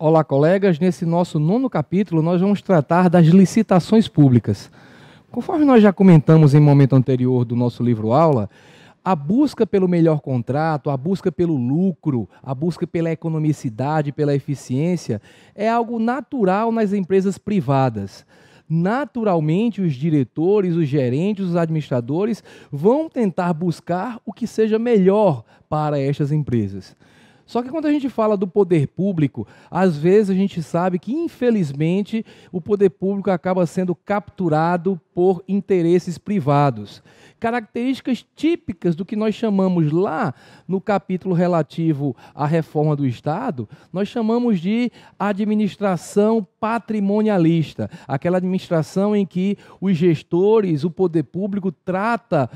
Olá, colegas. Nesse nosso 9º capítulo, nós vamos tratar das licitações públicas. Conforme nós já comentamos em momento anterior do nosso livro-aula, a busca pelo melhor contrato, a busca pelo lucro, a busca pela economicidade, pela eficiência, é algo natural nas empresas privadas. Naturalmente, os diretores, os gerentes, os administradores vão tentar buscar o que seja melhor para estas empresas. Só que quando a gente fala do poder público, às vezes a gente sabe que, infelizmente, o poder público acaba sendo capturado por interesses privados. Características típicas do que nós chamamos lá no capítulo relativo à reforma do Estado, nós chamamos de administração patrimonialista, aquela administração em que os gestores, o poder público trata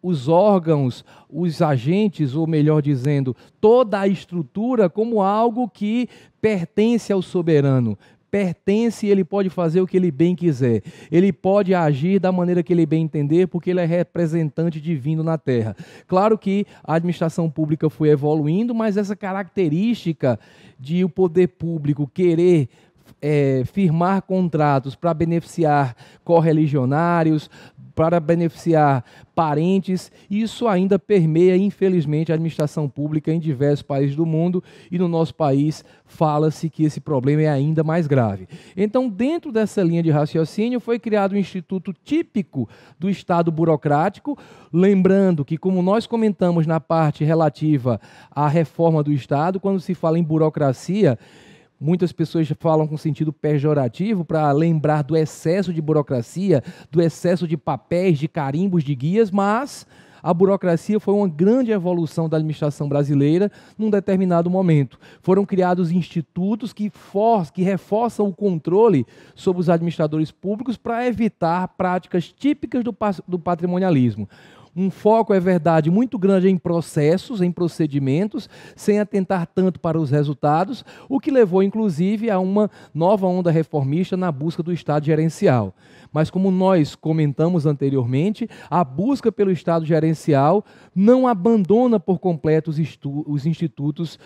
os órgãos, os agentes, ou melhor dizendo, toda a estrutura como algo que pertence ao soberano. Pertence e ele pode fazer o que ele bem quiser. Ele pode agir da maneira que ele bem entender, porque ele é representante divino na Terra. Claro que a administração pública foi evoluindo, mas essa característica de o poder público querer firmar contratos para beneficiar correligionários, para beneficiar parentes, isso ainda permeia, infelizmente, a administração pública em diversos países do mundo, e no nosso país fala-se que esse problema é ainda mais grave. Então, dentro dessa linha de raciocínio, foi criado um instituto típico do Estado burocrático, lembrando que, como nós comentamos na parte relativa à reforma do Estado, quando se fala em burocracia, muitas pessoas falam com sentido pejorativo para lembrar do excesso de burocracia, do excesso de papéis, de carimbos, de guias, mas a burocracia foi uma grande evolução da administração brasileira num determinado momento. Foram criados institutos que reforçam o controle sobre os administradores públicos para evitar práticas típicas do patrimonialismo. Um foco, é verdade, muito grande em processos, em procedimentos, sem atentar tanto para os resultados, o que levou, inclusive, a uma nova onda reformista na busca do Estado gerencial. Mas, como nós comentamos anteriormente, a busca pelo Estado gerencial não abandona por completo os institutos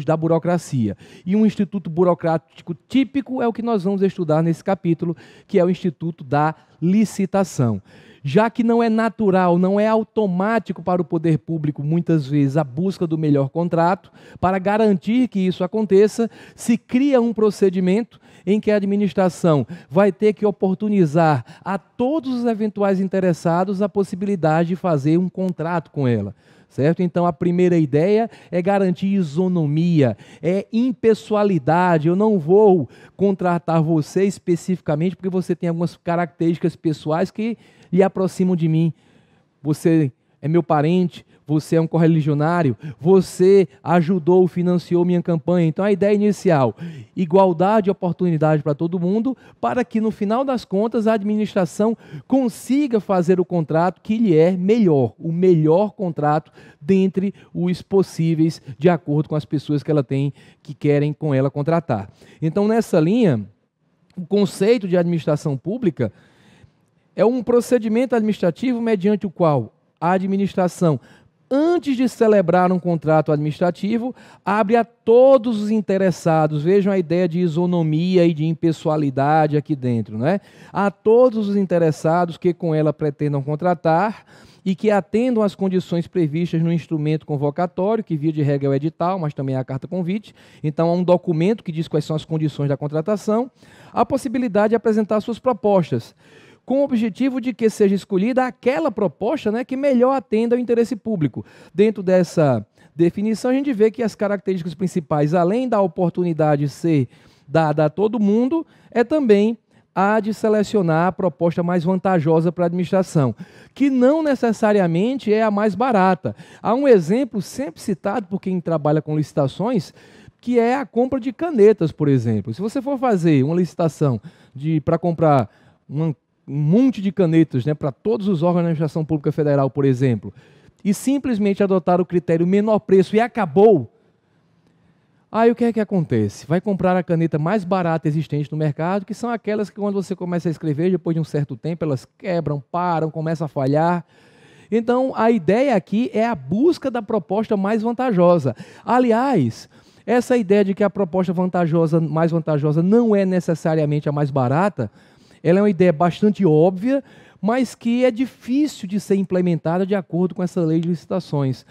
da burocracia. E um instituto burocrático típico é o que nós vamos estudar nesse capítulo, que é o Instituto da Licitação. Já que não é natural, não é automático para o poder público, muitas vezes, a busca do melhor contrato, para garantir que isso aconteça, se cria um procedimento em que a administração vai ter que oportunizar a todos os eventuais interessados a possibilidade de fazer um contrato com ela. Certo? Então, a primeira ideia é garantir isonomia, é impessoalidade. Eu não vou contratar você especificamente porque você tem algumas características pessoais que lhe aproximam de mim. Você é meu parente, você é um correligionário, você ajudou, financiou minha campanha. Então, a ideia inicial, igualdade e oportunidade para todo mundo, para que, no final das contas, a administração consiga fazer o contrato que lhe é melhor, o melhor contrato dentre os possíveis, de acordo com as pessoas que ela tem, que querem com ela contratar. Então, nessa linha, o conceito de administração pública é um procedimento administrativo mediante o qual a administração, antes de celebrar um contrato administrativo, abre a todos os interessados, vejam a ideia de isonomia e de impessoalidade aqui dentro, né? A todos os interessados que com ela pretendam contratar e que atendam às condições previstas no instrumento convocatório, que via de regra é o edital, mas também é a carta convite. Então, há um documento que diz quais são as condições da contratação, a possibilidade de apresentar suas propostas, com o objetivo de que seja escolhida aquela proposta, né, que melhor atenda ao interesse público. Dentro dessa definição, a gente vê que as características principais, além da oportunidade ser dada a todo mundo, é também a de selecionar a proposta mais vantajosa para a administração, que não necessariamente é a mais barata. Há um exemplo sempre citado por quem trabalha com licitações, que é a compra de canetas, por exemplo. Se você for fazer uma licitação para comprar um monte de canetas, né, para todos os órgãos da administração pública federal, por exemplo, e simplesmente adotar o critério menor preço e acabou, aí o que é que acontece? Vai comprar a caneta mais barata existente no mercado, que são aquelas que quando você começa a escrever, depois de um certo tempo, elas quebram, param, começam a falhar. Então, a ideia aqui é a busca da proposta mais vantajosa. Aliás, Essa ideia de que a proposta mais vantajosa não é necessariamente a mais barata, ela é uma ideia bastante óbvia, mas que é difícil de ser implementada de acordo com essa lei de licitações,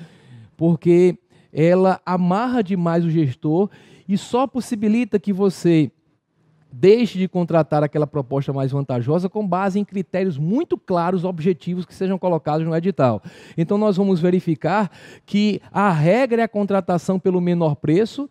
porque ela amarra demais o gestor e só possibilita que você deixe de contratar aquela proposta mais vantajosa com base em critérios muito claros, objetivos, que sejam colocados no edital. Então, nós vamos verificar que a regra é a contratação pelo menor preço,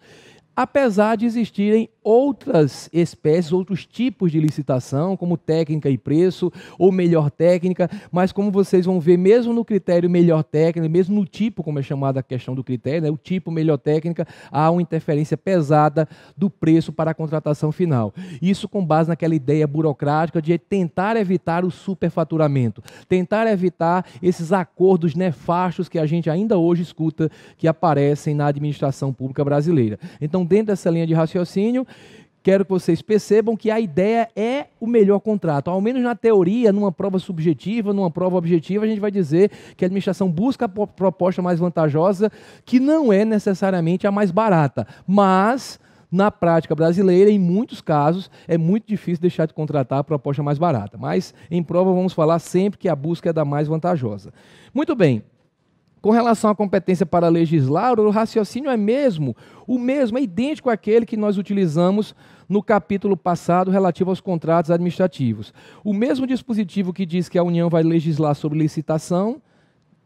apesar de existirem outras espécies, outros tipos de licitação, como técnica e preço, ou melhor técnica, mas como vocês vão ver, mesmo no critério melhor técnica, mesmo no tipo, como é chamada a questão do critério, né, o tipo melhor técnica, há uma interferência pesada do preço para a contratação final. Isso com base naquela ideia burocrática de tentar evitar o superfaturamento, tentar evitar esses acordos nefastos que a gente ainda hoje escuta que aparecem na administração pública brasileira. Então, dentro dessa linha de raciocínio, quero que vocês percebam que a ideia é o melhor contrato. Ao menos na teoria, numa prova subjetiva, numa prova objetiva, a gente vai dizer que a administração busca a proposta mais vantajosa, que não é necessariamente a mais barata. Mas, na prática brasileira, em muitos casos, é muito difícil deixar de contratar a proposta mais barata. Mas, em prova, vamos falar sempre que a busca é da mais vantajosa. Muito bem. Com relação à competência para legislar, o raciocínio é é idêntico àquele que nós utilizamos no capítulo passado relativo aos contratos administrativos. O mesmo dispositivo que diz que a União vai legislar sobre licitação,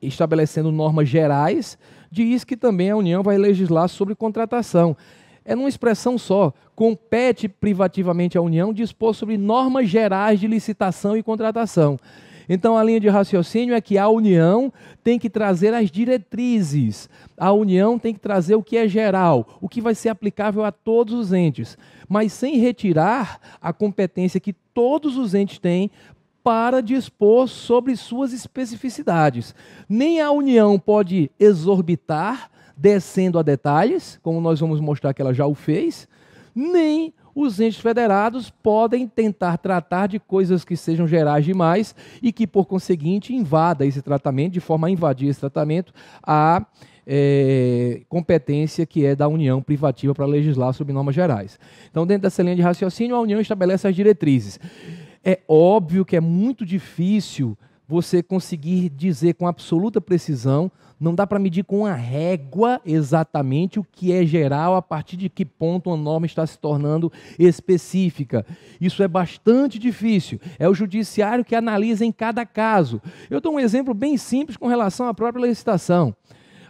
estabelecendo normas gerais, diz que também a União vai legislar sobre contratação. É numa expressão só, compete privativamente à União dispor sobre normas gerais de licitação e contratação. Então, a linha de raciocínio é que a União tem que trazer as diretrizes, a União tem que trazer o que é geral, o que vai ser aplicável a todos os entes, mas sem retirar a competência que todos os entes têm para dispor sobre suas especificidades. Nem a União pode exorbitar, descendo a detalhes, como nós vamos mostrar que ela já o fez, nem os entes federados podem tentar tratar de coisas que sejam gerais demais e que, por conseguinte, invada esse tratamento, de forma a invadir esse tratamento, a competência que é da União privativa para legislar sobre normas gerais. Então, dentro dessa linha de raciocínio, a União estabelece as diretrizes. É óbvio que é muito difícil você conseguir dizer com absoluta precisão, não dá para medir com uma régua exatamente o que é geral, a partir de que ponto uma norma está se tornando específica. Isso é bastante difícil. É o judiciário que analisa em cada caso. Eu dou um exemplo bem simples com relação à própria licitação.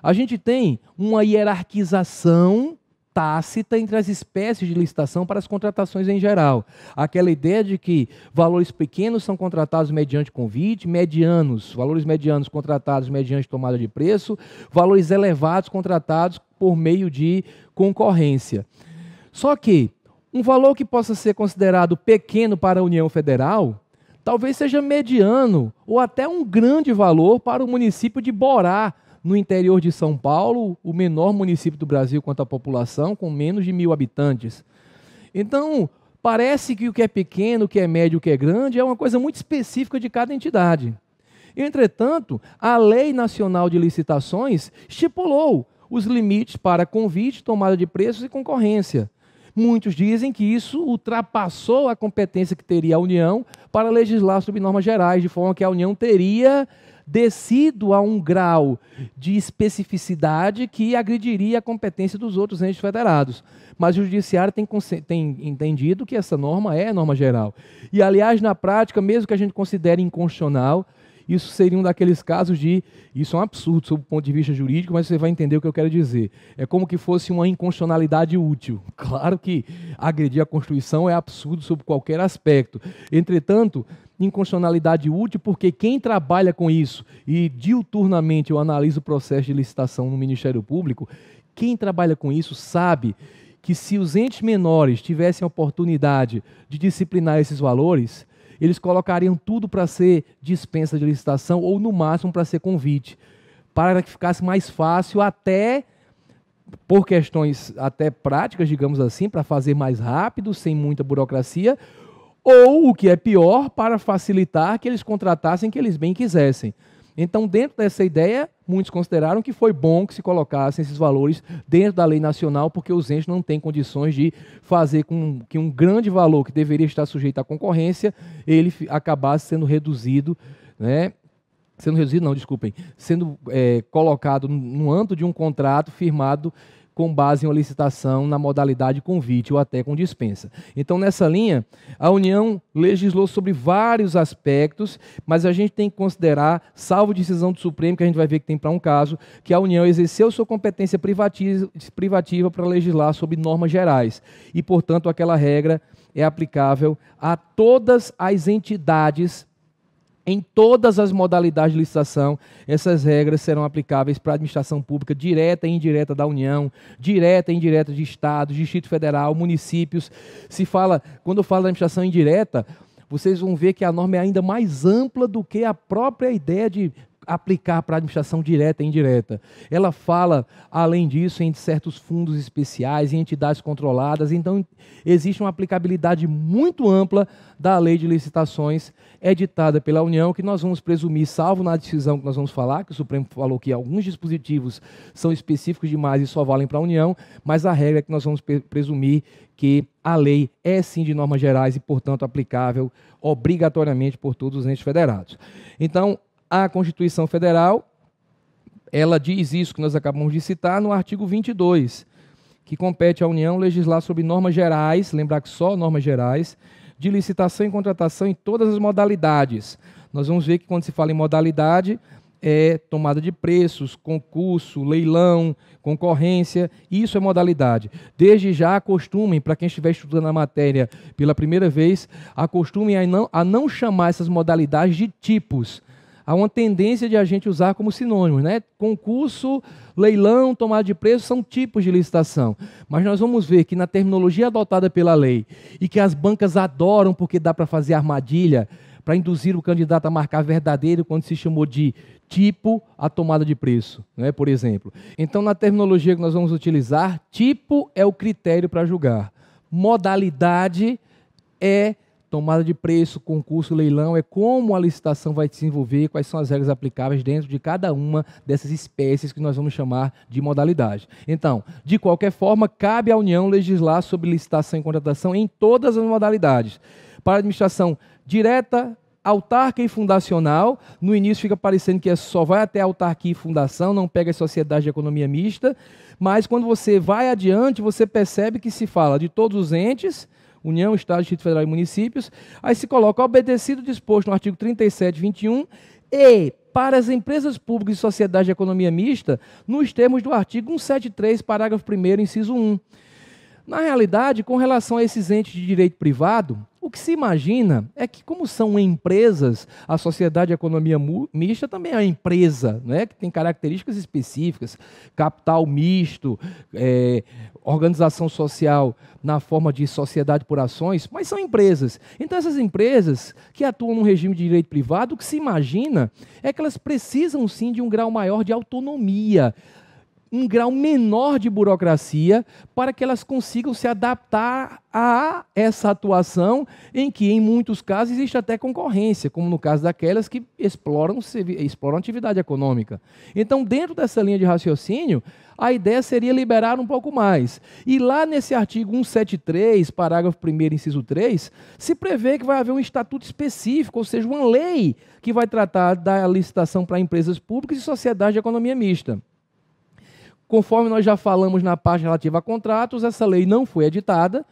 A gente tem uma hierarquização tácita entre as espécies de licitação para as contratações em geral. Aquela ideia de que valores pequenos são contratados mediante convite, valores medianos contratados mediante tomada de preço, valores elevados contratados por meio de concorrência. Só que um valor que possa ser considerado pequeno para a União Federal, talvez seja mediano ou até um grande valor para o município de Borá, no interior de São Paulo, o menor município do Brasil quanto à população, com menos de 1.000 habitantes. Então, parece que o que é pequeno, o que é médio, o que é grande, é uma coisa muito específica de cada entidade. Entretanto, a Lei Nacional de Licitações estipulou os limites para convite, tomada de preços e concorrência. Muitos dizem que isso ultrapassou a competência que teria a União para legislar sobre normas gerais, de forma que a União teria descido a um grau de especificidade que agrediria a competência dos outros entes federados. Mas o judiciário tem entendido que essa norma é norma geral. E, aliás, na prática, mesmo que a gente considere inconstitucional, isso seria um daqueles casos de... Isso é um absurdo sob o ponto de vista jurídico, mas você vai entender o que eu quero dizer. É como que fosse uma inconstitucionalidade útil. Claro que agredir a Constituição é absurdo sob qualquer aspecto. Entretanto, inconstitucionalidade útil porque quem trabalha com isso, e diuturnamente eu analiso o processo de licitação no Ministério Público, quem trabalha com isso sabe que se os entes menores tivessem a oportunidade de disciplinar esses valores, eles colocariam tudo para ser dispensa de licitação ou, no máximo, para ser convite, para que ficasse mais fácil até, por questões até práticas, digamos assim, para fazer mais rápido, sem muita burocracia, ou, o que é pior, para facilitar que eles contratassem que eles bem quisessem. Então, dentro dessa ideia, muitos consideraram que foi bom que se colocassem esses valores dentro da lei nacional, porque os entes não têm condições de fazer com que um grande valor que deveria estar sujeito à concorrência, ele acabasse sendo reduzido, né? Sendo colocado no âmbito de um contrato firmado com base em uma licitação na modalidade convite ou até com dispensa. Então, nessa linha, a União legislou sobre vários aspectos, mas a gente tem que considerar, salvo decisão do Supremo, que a gente vai ver que tem para um caso, que a União exerceu sua competência privativa para legislar sobre normas gerais. E, portanto, aquela regra é aplicável a todas as entidades. Em todas as modalidades de licitação, essas regras serão aplicáveis para a administração pública direta e indireta da União, direta e indireta de Estado, Distrito Federal, municípios. Quando eu falo da administração indireta, vocês vão ver que a norma é ainda mais ampla do que a própria ideia de aplicar para a administração direta e indireta. Ela fala, além disso, em certos fundos especiais, em entidades controladas. Então, existe uma aplicabilidade muito ampla da lei de licitações editada pela União, que nós vamos presumir, salvo na decisão que nós vamos falar, que o Supremo falou que alguns dispositivos são específicos demais e só valem para a União, mas a regra é que nós vamos presumir que a lei é sim de normas gerais e, portanto, aplicável obrigatoriamente por todos os entes federados. Então, a Constituição Federal, ela diz isso que nós acabamos de citar no artigo 22, que compete à União legislar sobre normas gerais, lembrar que só normas gerais, de licitação e contratação em todas as modalidades. Nós vamos ver que quando se fala em modalidade, é tomada de preços, concurso, leilão, concorrência, isso é modalidade. Desde já acostumem, para quem estiver estudando a matéria pela primeira vez, acostumem a não chamar essas modalidades de tipos. Há uma tendência de a gente usar como sinônimos, né? Concurso, leilão, tomada de preço são tipos de licitação. Mas nós vamos ver que na terminologia adotada pela lei e que as bancas adoram porque dá para fazer armadilha, para induzir o candidato a marcar verdadeiro quando se chamou de tipo a tomada de preço, né? Por exemplo. Então, na terminologia que nós vamos utilizar, tipo é o critério para julgar. Modalidade é tomada de preço, concurso, leilão, é como a licitação vai se desenvolver, quais são as regras aplicáveis dentro de cada uma dessas espécies que nós vamos chamar de modalidade. Então, de qualquer forma, cabe à União legislar sobre licitação e contratação em todas as modalidades. Para a administração direta, autárquica e fundacional, no início fica parecendo que só vai até autarquia e fundação, não pega as sociedades de economia mista, mas quando você vai adiante, você percebe que se fala de todos os entes, União, Estado, Distrito Federal e municípios, aí se coloca obedecido disposto no artigo 37, 21, e para as empresas públicas e sociedades de economia mista, nos termos do artigo 173, parágrafo 1º, inciso 1. Na realidade, com relação a esses entes de direito privado, o que se imagina é que, como são empresas, a sociedade de economia mista também é uma empresa, né, que tem características específicas, capital misto, organização social na forma de sociedade por ações, mas são empresas. Então, essas empresas que atuam no regime de direito privado, o que se imagina é que elas precisam, sim, de um grau maior de autonomia, um grau menor de burocracia, para que elas consigam se adaptar a essa atuação em que, em muitos casos, existe até concorrência, como no caso daquelas que exploram atividade econômica. Então, dentro dessa linha de raciocínio, a ideia seria liberar um pouco mais. E lá nesse artigo 173, parágrafo 1º, inciso 3, se prevê que vai haver um estatuto específico, ou seja, uma lei que vai tratar da licitação para empresas públicas e sociedade de economia mista. Conforme nós já falamos na parte relativa a contratos, essa lei não foi editada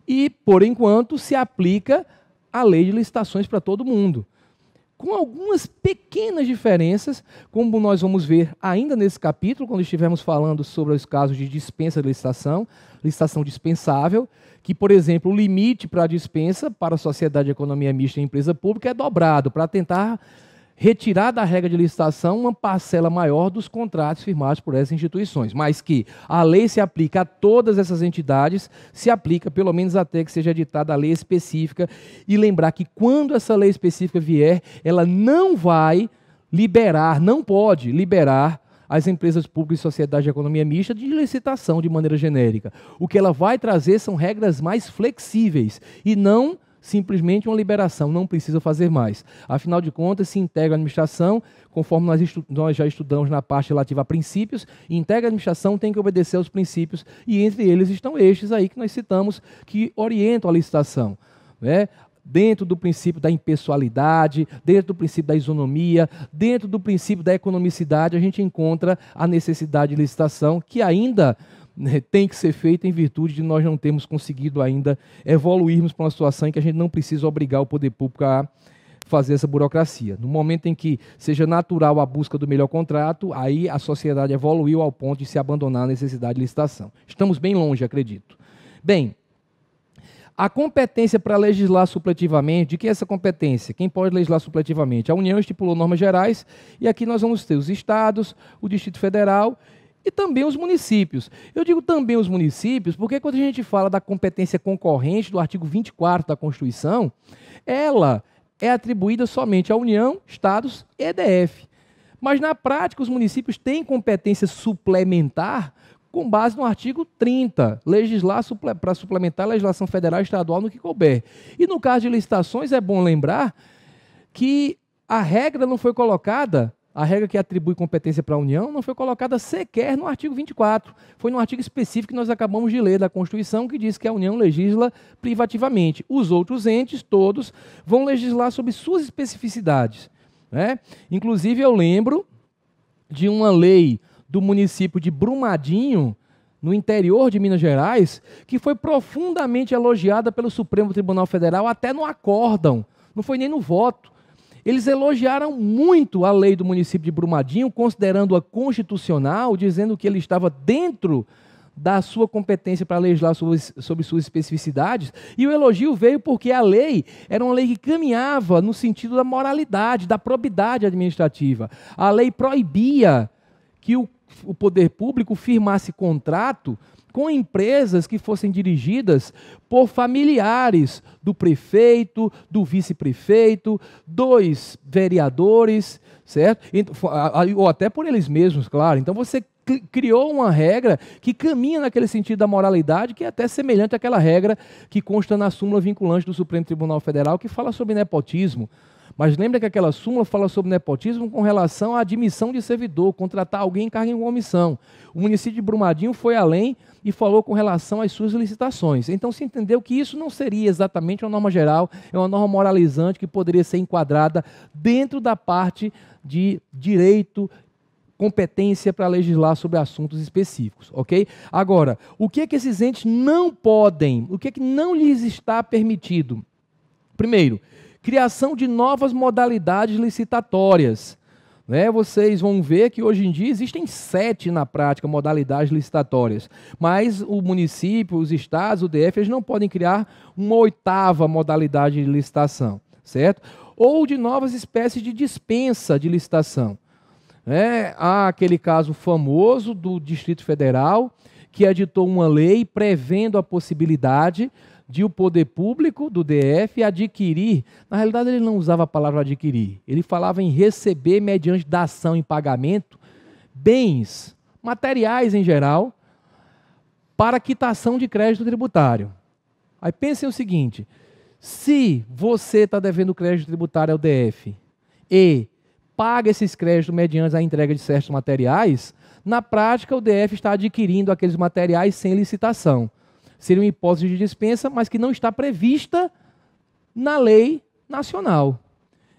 e, por enquanto, se aplica a lei de licitações para todo mundo. Com algumas pequenas diferenças, como nós vamos ver ainda nesse capítulo, quando estivermos falando sobre os casos de dispensa de licitação dispensável, que, por exemplo, o limite para a dispensa para a sociedade de economia mista e empresa pública é dobrado, para tentar retirar da regra de licitação uma parcela maior dos contratos firmados por essas instituições, mas que a lei se aplica a todas essas entidades, se aplica pelo menos até que seja editada a lei específica, e lembrar que quando essa lei específica vier, ela não vai liberar, não pode liberar as empresas públicas e sociedades de economia mista de licitação de maneira genérica. O que ela vai trazer são regras mais flexíveis e não simplesmente uma liberação, não precisa fazer mais. Afinal de contas, se integra a administração, conforme nós já estudamos na parte relativa a princípios, e integra a administração, tem que obedecer aos princípios, e entre eles estão estes aí que nós citamos, que orientam a licitação, né? Dentro do princípio da impessoalidade, dentro do princípio da isonomia, dentro do princípio da economicidade, a gente encontra a necessidade de licitação, que ainda tem que ser feita em virtude de nós não termos conseguido ainda evoluirmos para uma situação em que a gente não precisa obrigar o poder público a fazer essa burocracia. No momento em que seja natural a busca do melhor contrato, aí a sociedade evoluiu ao ponto de se abandonar a necessidade de licitação. Estamos bem longe, acredito. Bem, a competência para legislar supletivamente, de que é essa competência? Quem pode legislar supletivamente? A União estipulou normas gerais e aqui nós vamos ter os estados, o Distrito Federal e também os municípios. Eu digo também os municípios porque quando a gente fala da competência concorrente do artigo 24 da Constituição, ela é atribuída somente à União, estados e EDF. Mas na prática os municípios têm competência suplementar com base no artigo 30, legislar para suplementar a legislação federal e estadual no que couber. E no caso de licitações é bom lembrar que a regra não foi colocada, a regra que atribui competência para a União, não foi colocada sequer no artigo 24. Foi no artigo específico que nós acabamos de ler da Constituição, que diz que a União legisla privativamente. Os outros entes, todos, vão legislar sobre suas especificidades, né? Inclusive, eu lembro de uma lei do município de Brumadinho, no interior de Minas Gerais, que foi profundamente elogiada pelo Supremo Tribunal Federal, até no acórdão, não foi nem no voto. Eles elogiaram muito a lei do município de Brumadinho, considerando-a constitucional, dizendo que ele estava dentro da sua competência para legislar sobre suas especificidades, e o elogio veio porque a lei era uma lei que caminhava no sentido da moralidade, da probidade administrativa. A lei proibia que o poder público firmasse contrato com empresas que fossem dirigidas por familiares do prefeito, do vice-prefeito, dos vereadores, certo? Ou até por eles mesmos, claro. Então você criou uma regra que caminha naquele sentido da moralidade, que é até semelhante àquela regra que consta na súmula vinculante do Supremo Tribunal Federal, que fala sobre nepotismo. Mas lembra que aquela súmula fala sobre nepotismo com relação à admissão de servidor, contratar alguém em cargo em comissão. O município de Brumadinho foi além e falou com relação às suas licitações. Então se entendeu que isso não seria exatamente uma norma geral, é uma norma moralizante que poderia ser enquadrada dentro da parte de direito, competência para legislar sobre assuntos específicos, ok? Agora, o que é que esses entes não podem, o que é que não lhes está permitido? Primeiro, criação de novas modalidades licitatórias, né? Vocês vão ver que hoje em dia existem 7 na prática modalidades licitatórias, mas o município, os estados, o DF, eles não podem criar uma 8ª modalidade de licitação, certo? Ou de novas espécies de dispensa de licitação. Há aquele caso famoso do Distrito Federal, que editou uma lei prevendo a possibilidade de o poder público do DF adquirir, na realidade ele não usava a palavra adquirir, ele falava em receber mediante dação em pagamento, bens, materiais em geral, para quitação de crédito tributário. Aí pensem o seguinte, se você está devendo crédito tributário ao DF e paga esses créditos mediante a entrega de certos materiais, na prática o DF está adquirindo aqueles materiais sem licitação. Seria uma hipótese de dispensa, mas que não está prevista na lei nacional.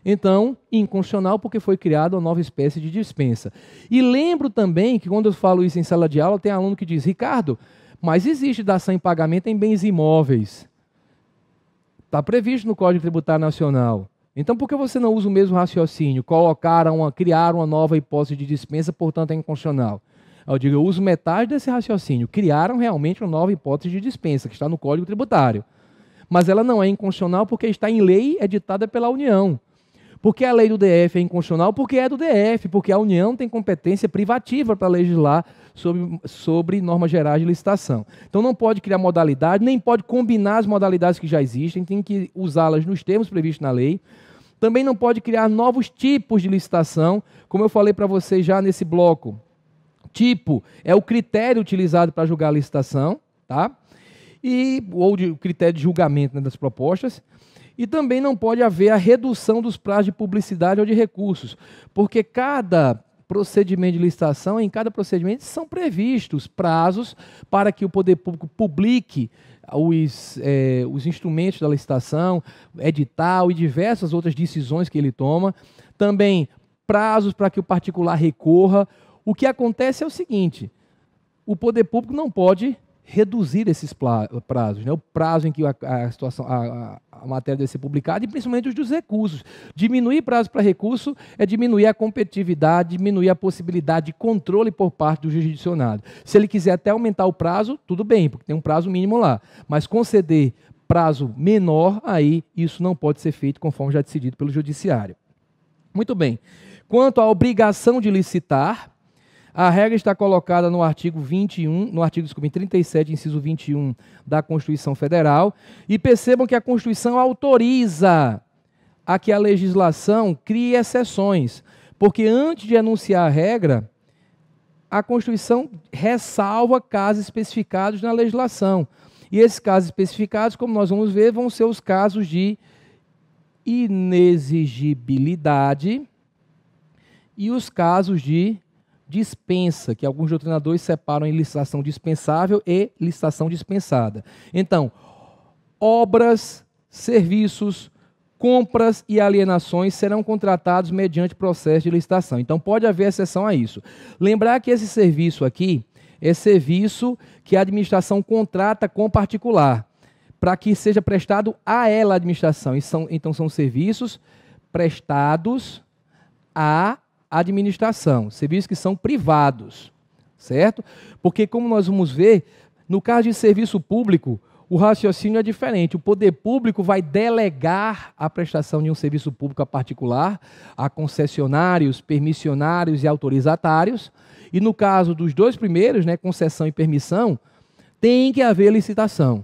Então, inconstitucional porque foi criada uma nova espécie de dispensa. E lembro também que quando eu falo isso em sala de aula, tem aluno que diz, Ricardo, mas existe dação em pagamento em bens imóveis. Está previsto no Código Tributário Nacional. Então, por que você não usa o mesmo raciocínio? Criar uma nova hipótese de dispensa, portanto é inconstitucional. Eu digo, eu uso metade desse raciocínio. Criaram realmente uma nova hipótese de dispensa, que está no Código Tributário. Mas ela não é inconstitucional porque está em lei editada pela União. Porque a lei do DF é inconstitucional porque é do DF, porque a União tem competência privativa para legislar sobre normas gerais de licitação. Então não pode criar modalidade, nem pode combinar as modalidades que já existem, tem que usá-las nos termos previstos na lei. Também não pode criar novos tipos de licitação, como eu falei para vocês já nesse bloco. Tipo é o critério utilizado para julgar a licitação, tá? ou de critério de julgamento, né, das propostas. E também não pode haver a redução dos prazos de publicidade ou de recursos, porque cada procedimento de licitação, em cada procedimento são previstos prazos para que o poder público publique os instrumentos da licitação, edital e diversas outras decisões que ele toma. Também prazos para que o particular recorra. O que acontece é o seguinte: o poder público não pode reduzir esses prazos, né? O prazo em que a matéria deve ser publicada, e principalmente os dos recursos. Diminuir prazo para recurso é diminuir a competitividade, diminuir a possibilidade de controle por parte do jurisdicionado. Se ele quiser até aumentar o prazo, tudo bem, porque tem um prazo mínimo lá. Mas conceder prazo menor, aí isso não pode ser feito conforme já decidido pelo judiciário. Muito bem. Quanto à obrigação de licitar, a regra está colocada no artigo 37, inciso 21 da Constituição Federal, e percebam que a Constituição autoriza a que a legislação crie exceções, porque antes de enunciar a regra, a Constituição ressalva casos especificados na legislação. E esses casos especificados, como nós vamos ver, vão ser os casos de inexigibilidade e os casos de dispensa, que alguns doutrinadores separam em licitação dispensável e licitação dispensada. Então, obras, serviços, compras e alienações serão contratados mediante processo de licitação. Então, pode haver exceção a isso. Lembrar que esse serviço aqui é serviço que a administração contrata com particular, para que seja prestado a ela a administração. Então, são serviços prestados à administração, serviços que são privados, certo? Porque, como nós vamos ver, no caso de serviço público, o raciocínio é diferente. O poder público vai delegar a prestação de um serviço público a particular, a concessionários, permissionários e autorizatários, e no caso dos dois primeiros, né, concessão e permissão, tem que haver licitação.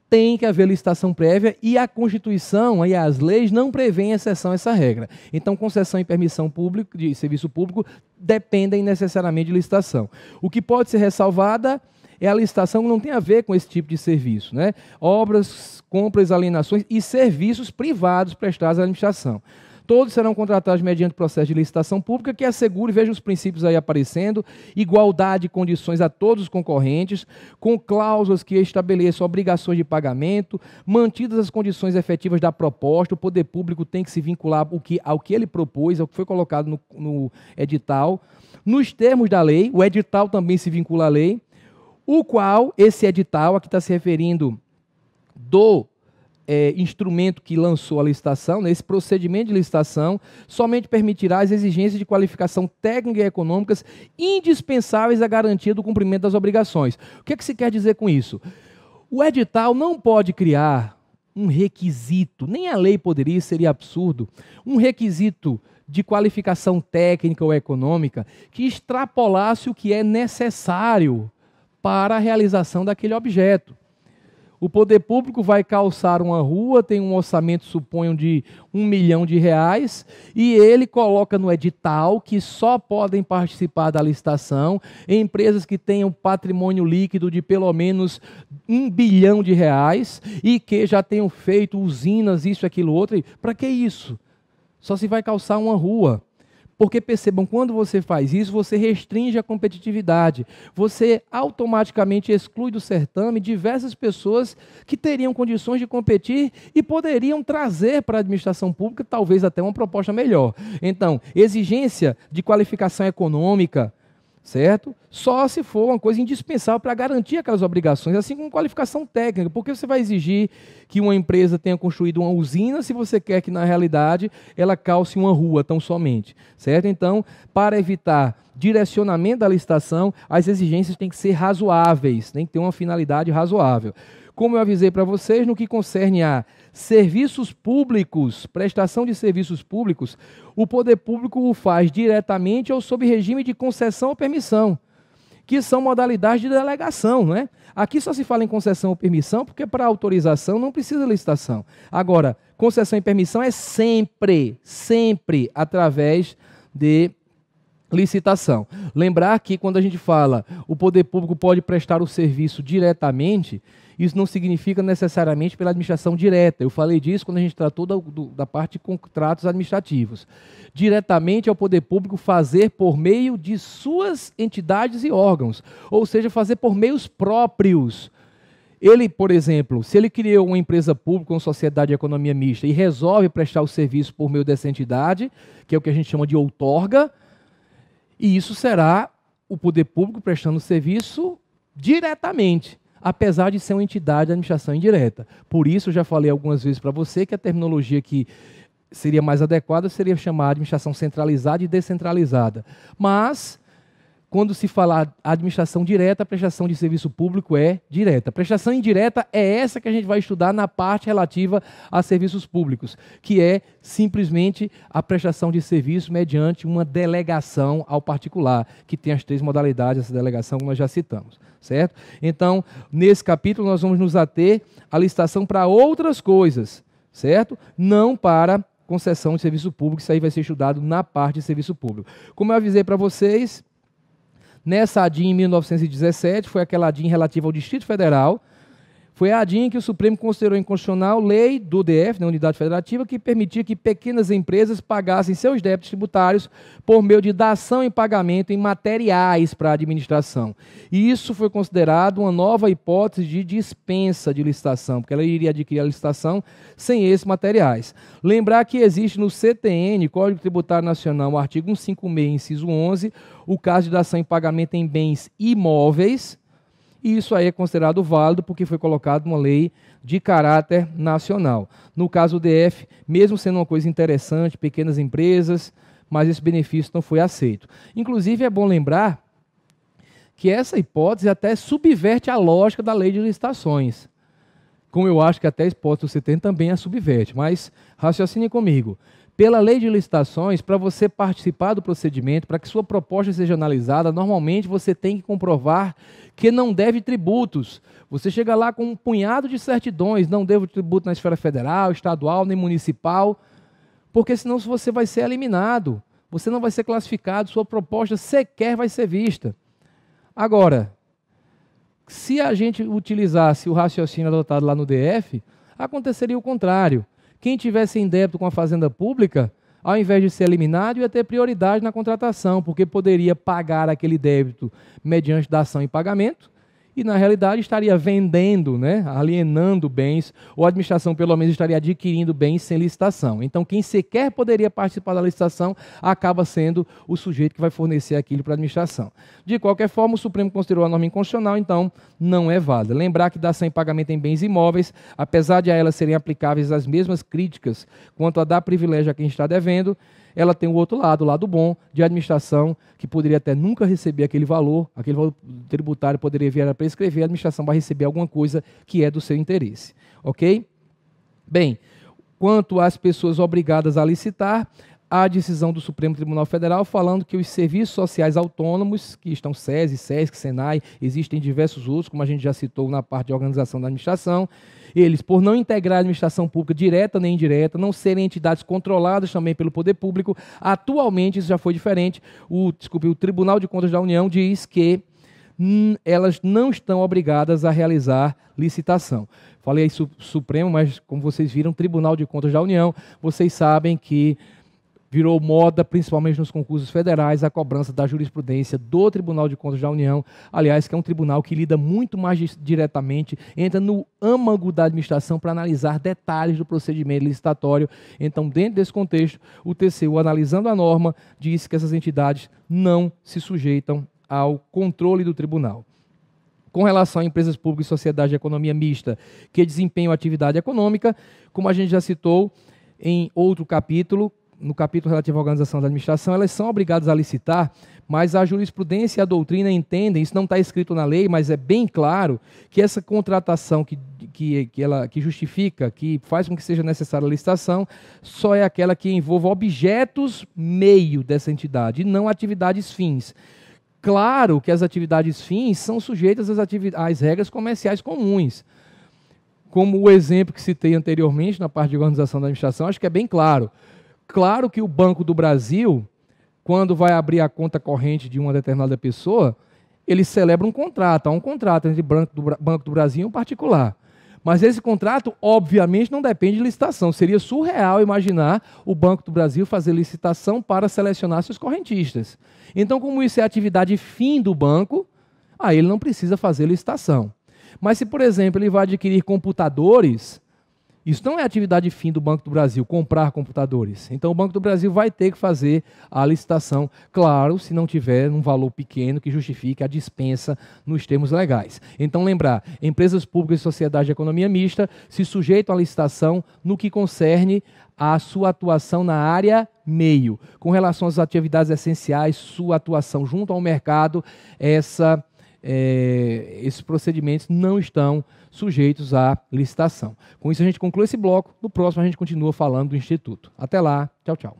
Tem que haver licitação prévia, e a Constituição e as leis não prevêem exceção a essa regra. Então, concessão e permissão de serviço público dependem necessariamente de licitação. O que pode ser ressalvada é a licitação que não tem a ver com esse tipo de serviço, né? Obras, compras, alienações e serviços privados prestados à administração. Todos serão contratados mediante processo de licitação pública que assegure, vejam os princípios aí aparecendo, igualdade de condições a todos os concorrentes, com cláusulas que estabeleçam obrigações de pagamento, mantidas as condições efetivas da proposta. O poder público tem que se vincular ao que ele propôs, ao que foi colocado no edital. Nos termos da lei, o edital também se vincula à lei, o qual, esse edital, aqui está se referindo do instrumento que lançou a licitação, né, esse procedimento de licitação, somente permitirá as exigências de qualificação técnica e econômicas indispensáveis à garantia do cumprimento das obrigações. O que é que se quer dizer com isso? O edital não pode criar um requisito, nem a lei poderia, seria absurdo, um requisito de qualificação técnica ou econômica que extrapolasse o que é necessário para a realização daquele objeto. O poder público vai calçar uma rua, tem um orçamento, suponham, de R$1 milhão, e ele coloca no edital que só podem participar da licitação empresas que tenham patrimônio líquido de pelo menos R$1 bilhão e que já tenham feito usinas, isso, aquilo, outro. Para que isso? Só se vai calçar uma rua. Porque percebam, quando você faz isso, você restringe a competitividade. Você automaticamente exclui do certame diversas pessoas que teriam condições de competir e poderiam trazer para a administração pública talvez até uma proposta melhor. Então, exigência de qualificação econômica, certo? Só se for uma coisa indispensável para garantir aquelas obrigações, assim como qualificação técnica. Porque você vai exigir que uma empresa tenha construído uma usina se você quer que, na realidade, ela calce uma rua tão somente, certo? Então, para evitar direcionamento da licitação, as exigências têm que ser razoáveis, tem que ter uma finalidade razoável. Como eu avisei para vocês, no que concerne a serviços públicos, prestação de serviços públicos, o poder público o faz diretamente ou sob regime de concessão ou permissão, que são modalidades de delegação, não é? Aqui só se fala em concessão ou permissão, porque para autorização não precisa licitação. Agora, concessão e permissão é sempre através de licitação. Lembrar que quando a gente fala o poder público pode prestar o serviço diretamente, Isso não significa necessariamente pela administração direta. Eu falei disso quando a gente tratou da parte de contratos administrativos. Diretamente ao poder público fazer por meio de suas entidades e órgãos, ou seja, fazer por meios próprios. Ele, por exemplo, se ele criou uma empresa pública, uma sociedade de economia mista e resolve prestar o serviço por meio dessa entidade, que é o que a gente chama de outorga, e isso será o poder público prestando o serviço diretamente, apesar de ser uma entidade de administração indireta. Por isso, eu já falei algumas vezes para você que a terminologia que seria mais adequada seria chamar de administração centralizada e descentralizada. Mas, quando se falar administração direta, a prestação de serviço público é direta. A prestação indireta é essa que a gente vai estudar na parte relativa a serviços públicos, que é simplesmente a prestação de serviço mediante uma delegação ao particular, que tem as 3 modalidades dessa delegação que nós já citamos, certo? Então, nesse capítulo nós vamos nos ater à licitação para outras coisas, certo? Não para concessão de serviço público, isso aí vai ser estudado na parte de serviço público. Como eu avisei para vocês, nessa ADIM em 1917, foi aquela ADIM relativa ao Distrito Federal, foi a ADIM que o Supremo considerou inconstitucional lei do DF, na Unidade Federativa, que permitia que pequenas empresas pagassem seus débitos tributários por meio de dação em pagamento em materiais para a administração. E isso foi considerado uma nova hipótese de dispensa de licitação, porque ela iria adquirir a licitação sem esses materiais. Lembrar que existe no CTN, Código Tributário Nacional, o artigo 156, inciso 11, o caso de dação em pagamento em bens imóveis, e isso aí é considerado válido porque foi colocado uma lei de caráter nacional. No caso do DF, mesmo sendo uma coisa interessante, pequenas empresas, mas esse benefício não foi aceito. Inclusive, é bom lembrar que essa hipótese até subverte a lógica da lei de licitações. Como eu acho que até a hipótese do CTN também a subverte, mas raciocine comigo. Pela lei de licitações, para você participar do procedimento, para que sua proposta seja analisada, normalmente você tem que comprovar que não deve tributos. Você chega lá com um punhado de certidões, não devo tributo na esfera federal, estadual, nem municipal, porque senão você vai ser eliminado, você não vai ser classificado, sua proposta sequer vai ser vista. Agora, se a gente utilizasse o raciocínio adotado lá no DF, aconteceria o contrário. Quem tivesse em débito com a Fazenda Pública, ao invés de ser eliminado, ia ter prioridade na contratação, porque poderia pagar aquele débito mediante dação em pagamento, e na realidade estaria vendendo, né, alienando bens, ou a administração pelo menos estaria adquirindo bens sem licitação. Então quem sequer poderia participar da licitação acaba sendo o sujeito que vai fornecer aquilo para a administração. De qualquer forma, o Supremo considerou a norma inconstitucional, então não é válida. Lembrar que dação em pagamento em bens imóveis, apesar de a elas serem aplicáveis as mesmas críticas quanto a dar privilégio a quem está devendo, ela tem o outro lado, o lado bom, de administração, que poderia até nunca receber aquele valor tributário poderia vir a prescrever, a administração vai receber alguma coisa que é do seu interesse. Ok? Bem, quanto às pessoas obrigadas a licitar, a decisão do Supremo Tribunal Federal falando que os serviços sociais autônomos, que estão SESI, SESC, SENAI, existem diversos outros, como a gente já citou na parte de organização da administração, eles, por não integrar a administração pública direta nem indireta, não serem entidades controladas também pelo poder público, atualmente isso já foi diferente. O Tribunal de Contas da União diz que elas não estão obrigadas a realizar licitação. Falei aí Supremo, mas como vocês viram, Tribunal de Contas da União, vocês sabem que virou moda, principalmente nos concursos federais, a cobrança da jurisprudência do Tribunal de Contas da União, aliás, que é um tribunal que lida muito mais diretamente, entra no âmago da administração para analisar detalhes do procedimento licitatório. Então, dentro desse contexto, o TCU, analisando a norma, disse que essas entidades não se sujeitam ao controle do tribunal. Com relação a empresas públicas e sociedades de economia mista que desempenham atividade econômica, como a gente já citou em outro capítulo, no capítulo relativo à organização da administração, elas são obrigadas a licitar, mas a jurisprudência e a doutrina entendem, isso não está escrito na lei, mas é bem claro, que essa contratação que justifica, que faz com que seja necessária a licitação, só é aquela que envolva objetos meio dessa entidade, e não atividades fins. Claro que as atividades fins são sujeitas às regras comerciais comuns. Como o exemplo que citei anteriormente, na parte de organização da administração, acho que é bem claro. Claro que o Banco do Brasil, quando vai abrir a conta corrente de uma determinada pessoa, ele celebra um contrato, há um contrato entre Banco do Brasil e um particular. Mas esse contrato, obviamente, não depende de licitação. Seria surreal imaginar o Banco do Brasil fazer licitação para selecionar seus correntistas. Então, como isso é atividade fim do banco, aí ele não precisa fazer licitação. Mas se, por exemplo, ele vai adquirir computadores, isso não é atividade fim do Banco do Brasil, comprar computadores. Então o Banco do Brasil vai ter que fazer a licitação, claro, se não tiver um valor pequeno que justifique a dispensa nos termos legais. Então lembrar, empresas públicas e sociedade de economia mista se sujeitam à licitação no que concerne à sua atuação na área meio. Com relação às atividades essenciais, sua atuação junto ao mercado, esses procedimentos não estão sujeitos à licitação. Com isso a gente conclui esse bloco. No próximo a gente continua falando do Instituto. Até lá. Tchau, tchau.